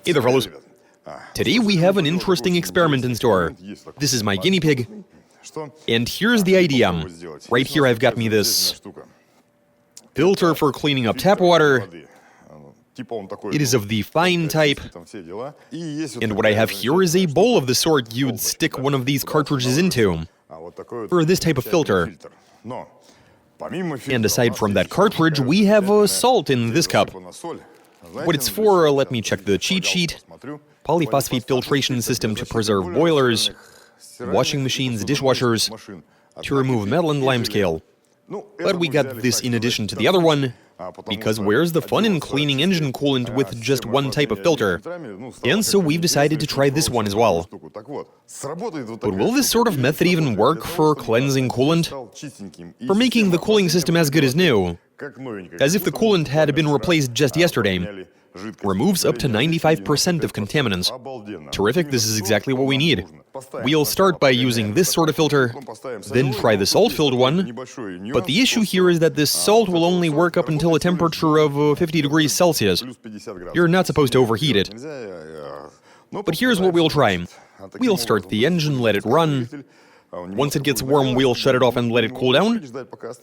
Hey there, fellas. Today we have an interesting experiment in store. This is my guinea pig. And here's the idea. Right here I've got me this filter for cleaning up tap water. It is of the fine type. And what I have here is a bowl of the sort you'd stick one of these cartridges into for this type of filter. And aside from that cartridge, we have salt in this cup. What it's for, let me check the cheat sheet. Polyphosphate filtration system to preserve boilers, washing machines, dishwashers, to remove metal and limescale. But we got this in addition to the other one, because where's the fun in cleaning engine coolant with just one type of filter? And so we've decided to try this one as well. But will this sort of method even work for cleansing coolant? For making the cooling system as good as new? As if the coolant had been replaced just yesterday. Removes up to 95% of contaminants. Terrific, this is exactly what we need. We'll start by using this sort of filter, then try the salt-filled one. But the issue here is that this salt will only work up until a temperature of 50 degrees Celsius. You're not supposed to overheat it. But here's what we'll try. We'll start the engine, let it run. Once it gets warm, we'll shut it off and let it cool down,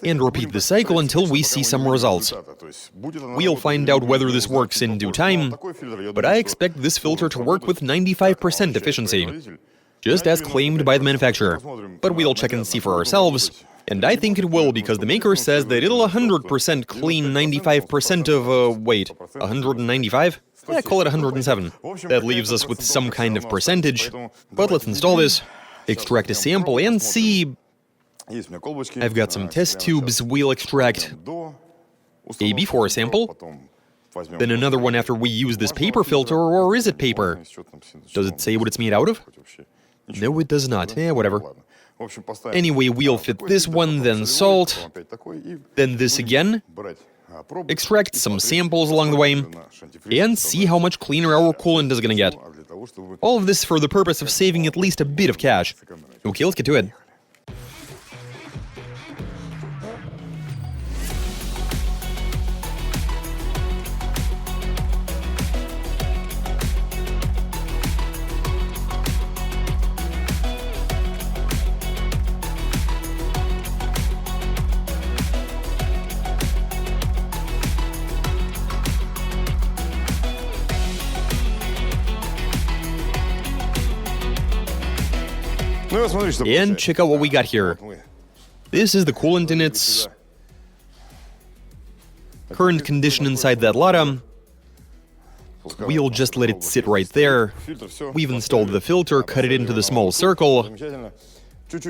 and repeat the cycle until we see some results. We'll find out whether this works in due time, but I expect this filter to work with 95% efficiency, just as claimed by the manufacturer. But we'll check and see for ourselves, and I think it will because the maker says that it'll 100% clean 95% of, 195? Yeah, call it 107. That leaves us with some kind of percentage, but let's install this. Extract a sample and see. I've got some test tubes. We'll extract a before sample, then another one after we use this paper filter, or is it paper? Does it say what it's made out of? No, it does not. Whatever. Anyway, we'll fit this one, then salt, then this again. Extract some samples along the way, and see how much cleaner our coolant is gonna get. All of this for the purpose of saving at least a bit of cash. Okay, let's get to it. And check out what we got here. This is the coolant in its current condition inside that lata. We'll just let it sit right there. We've installed the filter, cut it into the small circle,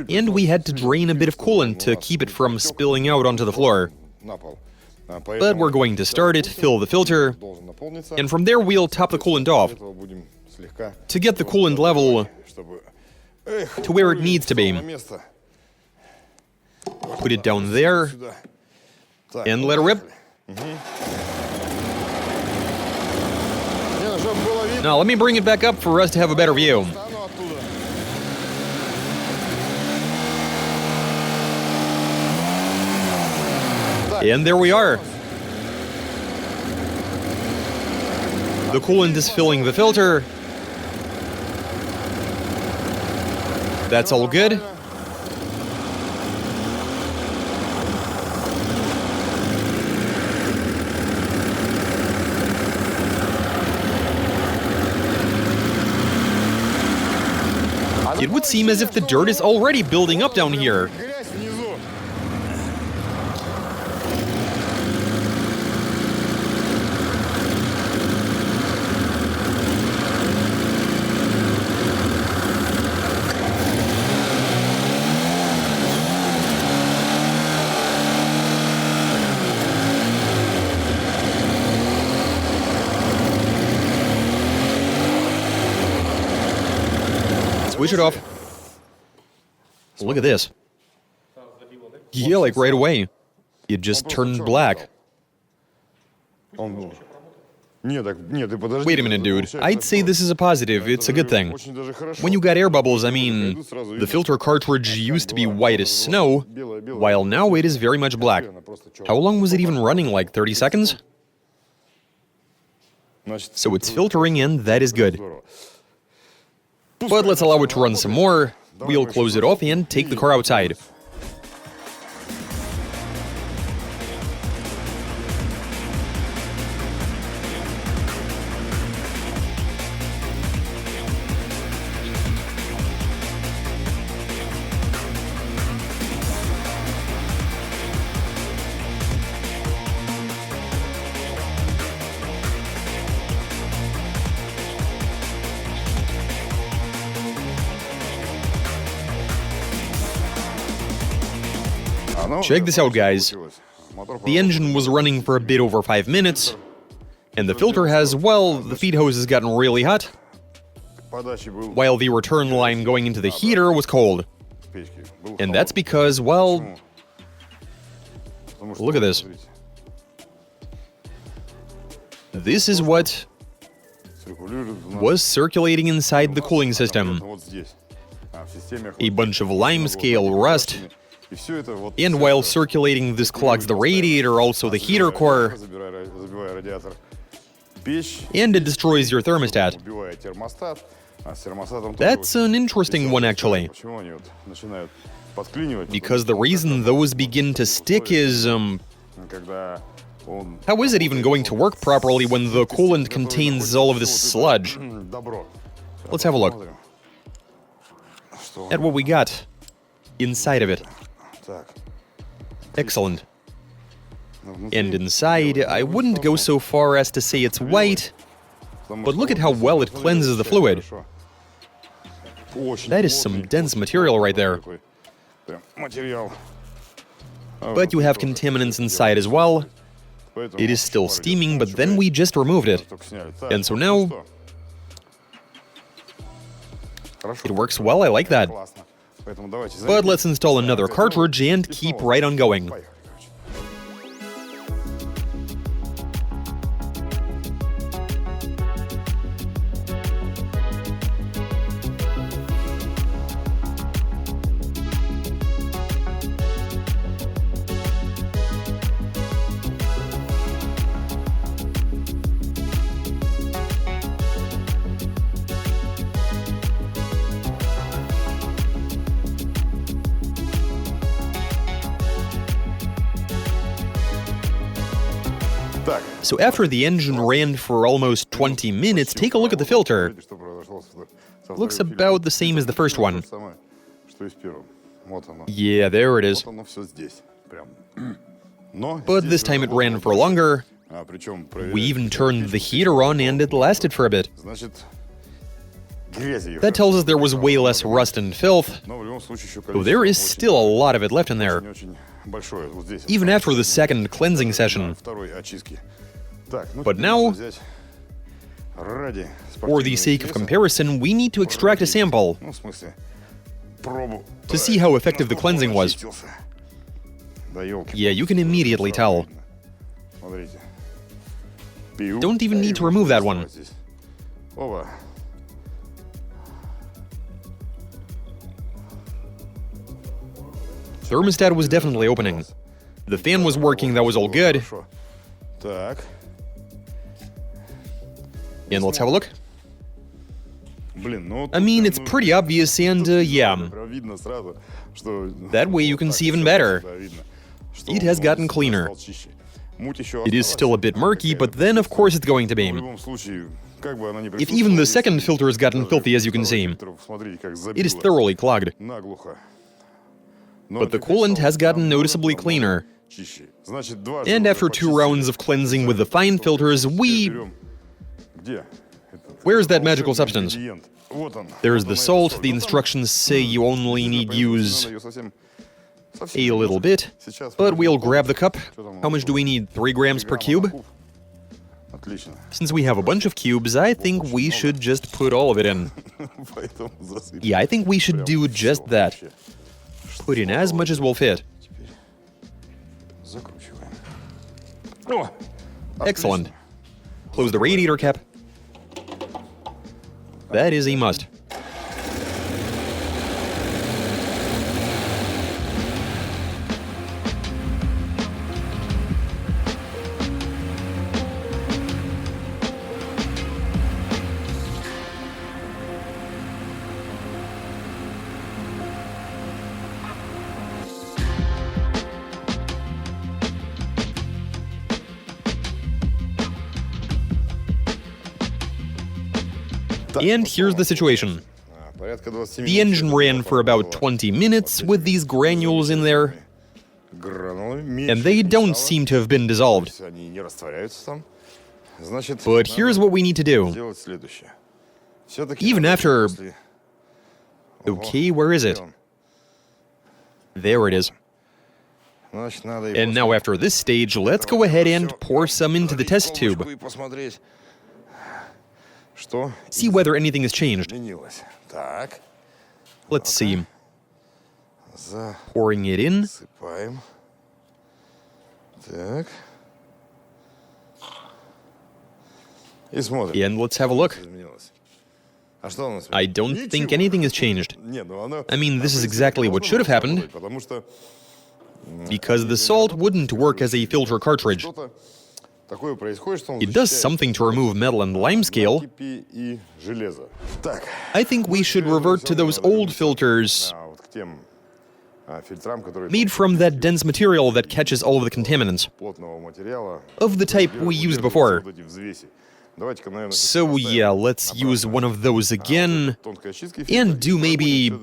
and we had to drain a bit of coolant to keep it from spilling out onto the floor. But we're going to start it, fill the filter, and from there we'll top the coolant off to get the coolant level to where it needs to be. Put it down there and let it rip. Now let me bring it back up for us to have a better view. And there we are. The coolant is filling the filter. That's all good. It would seem as if the dirt is already building up down here. Switch it off. Look at this. Yeah, like right away. It just turned black. Wait a minute, dude. I'd say this is a positive. It's a good thing. When you got air bubbles, I mean, the filter cartridge used to be white as snow, while now it is very much black. How long was it even running? Like 30 seconds? So it's filtering, and that is good. But let's allow it to run some more. We'll close it off and take the car outside. Check this out, guys. The engine was running for a bit over 5 minutes, and the filter has, well, the feed hose has gotten really hot, while the return line going into the heater was cold. And that's because, well, look at this. This is what was circulating inside the cooling system. A bunch of limescale rust. And while circulating, this clogs the radiator, also the heater core, and it destroys your thermostat. That's an interesting one, actually. Because the reason those begin to stick is, how is it even going to work properly when the coolant contains all of this sludge? Let's have a look at what we got inside of it. Excellent. And inside, I wouldn't go so far as to say it's white, but look at how well it cleanses the fluid. That is some dense material right there. But you have contaminants inside as well. It is still steaming, but then we just removed it. And so now, it works well, I like that. But let's install another cartridge and keep right on going. So after the engine ran for almost 20 minutes, take a look at the filter. Looks about the same as the first one. Yeah, there it is. But this time it ran for longer. We even turned the heater on and it lasted for a bit. That tells us there was way less rust and filth, though there is still a lot of it left in there, even after the second cleansing session. But now, for the sake of comparison, we need to extract a sample to see how effective the cleansing was. Yeah, you can immediately tell. Don't even need to remove that one. Thermostat was definitely opening. The fan was working, that was all good. And let's have a look. I mean, it's pretty obvious, and yeah. That way you can see even better. It has gotten cleaner. It is still a bit murky, but then of course it's going to be. If even the second filter has gotten filthy, as you can see, it is thoroughly clogged. But the coolant has gotten noticeably cleaner. And after 2 rounds of cleansing with the fine filters, where's that magical substance? There's the salt. The instructions say you only need use a little bit, but we'll grab the cup. How much do we need? 3 grams per cube? Since we have a bunch of cubes, I think we should just put all of it in. Yeah, I think we should do just that. Put in as much as will fit. Excellent. Close the radiator cap. That is a must. And here's the situation. The engine ran for about 20 minutes with these granules in there, and they don't seem to have been dissolved. But here's what we need to do. Even after... Okay, where is it? There it is. And now after this stage, let's go ahead and pour some into the test tube. See whether anything has changed. Let's see. Pouring it in. And let's have a look. I don't think anything has changed. I mean, this is exactly what should have happened, because the salt wouldn't work as a filter cartridge. It does something to remove metal and limescale. I think we should revert to those old filters made from that dense material that catches all of the contaminants, of the type we used before. So yeah, let's use one of those again, and do maybe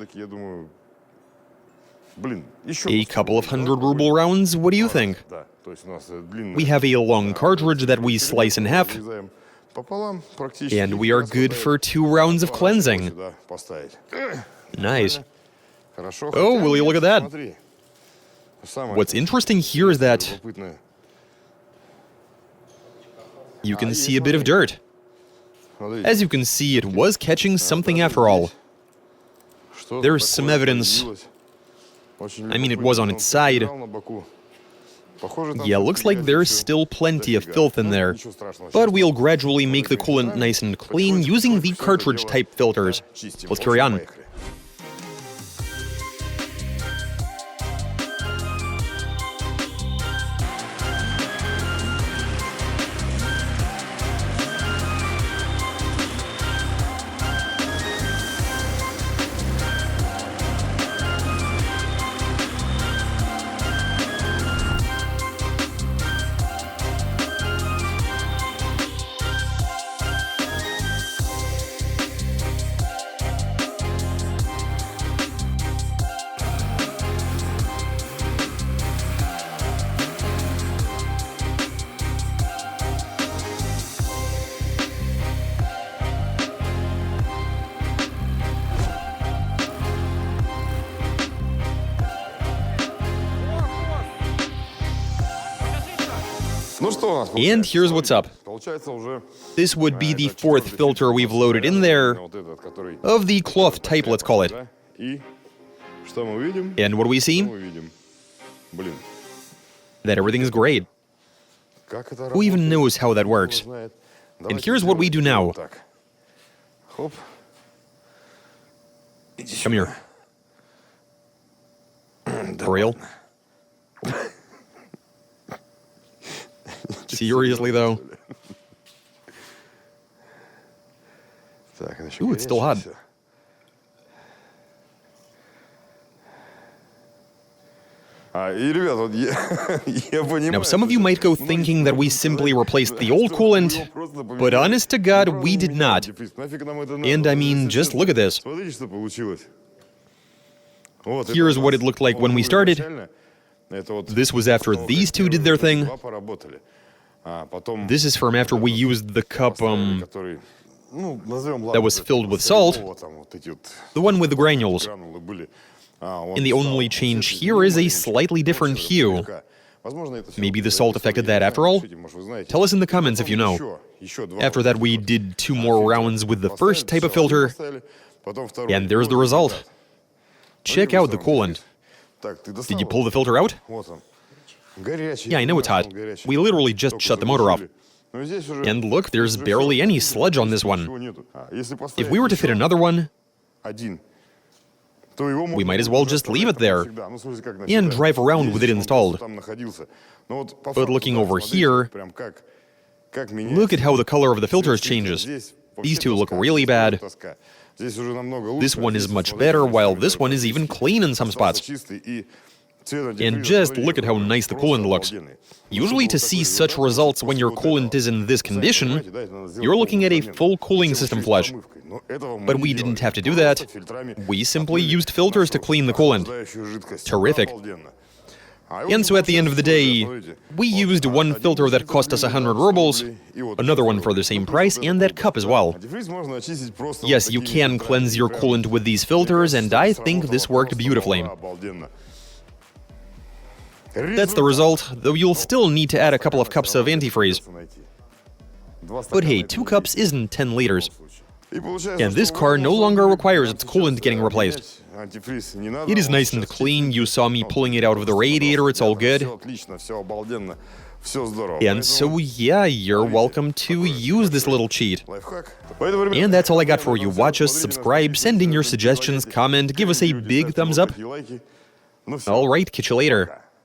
a couple of 100 ruble rounds. What do you think? We have a long cartridge that we slice in half, and we are good for 2 rounds of cleansing. Nice. Oh, will you look at that? What's interesting here is that you can see a bit of dirt. As you can see, it was catching something after all. There's some evidence. I mean, it was on its side. Yeah, looks like there's still plenty of filth in there. But we'll gradually make the coolant nice and clean using the cartridge-type filters. Let's carry on. And here's what's up. This would be the 4th filter we've loaded in there, of the cloth type, let's call it. And what do we see? That everything is great. Who even knows how that works? And here's what we do now. Come here. For real? Seriously, though? Ooh, it's still hot. Now, some of you might go thinking that we simply replaced the old coolant, but honest to God, we did not. And I mean, just look at this. Here's what it looked like when we started. This was after these two did their thing. This is from after we used the cup, that was filled with salt, the one with the granules. And the only change here is a slightly different hue. Maybe the salt affected that after all? Tell us in the comments if you know. After that we did 2 more rounds with the first type of filter, and there's the result. Check out the coolant. Did you pull the filter out? Yeah, I know it's hot. We literally just shut the motor off. And look, there's barely any sludge on this one. If we were to fit another one, we might as well just leave it there and drive around with it installed. But looking over here, look at how the color of the filters changes. These two look really bad. This one is much better, while this one is even clean in some spots. And just look at how nice the coolant looks. Usually to see such results when your coolant is in this condition, you're looking at a full cooling system flush. But we didn't have to do that. We simply used filters to clean the coolant. Terrific. And so at the end of the day, we used one filter that cost us 100 rubles, another one for the same price, and that cup as well. Yes, you can cleanse your coolant with these filters, and I think this worked beautifully. That's the result, though you'll still need to add a couple of cups of antifreeze. But hey, 2 cups isn't 10 liters. And this car no longer requires its coolant getting replaced. It is nice and clean, you saw me pulling it out of the radiator, it's all good. And so yeah, you're welcome to use this little cheat. And that's all I got for you. Watch us, subscribe, send in your suggestions, comment, give us a big thumbs up. Alright, catch you later.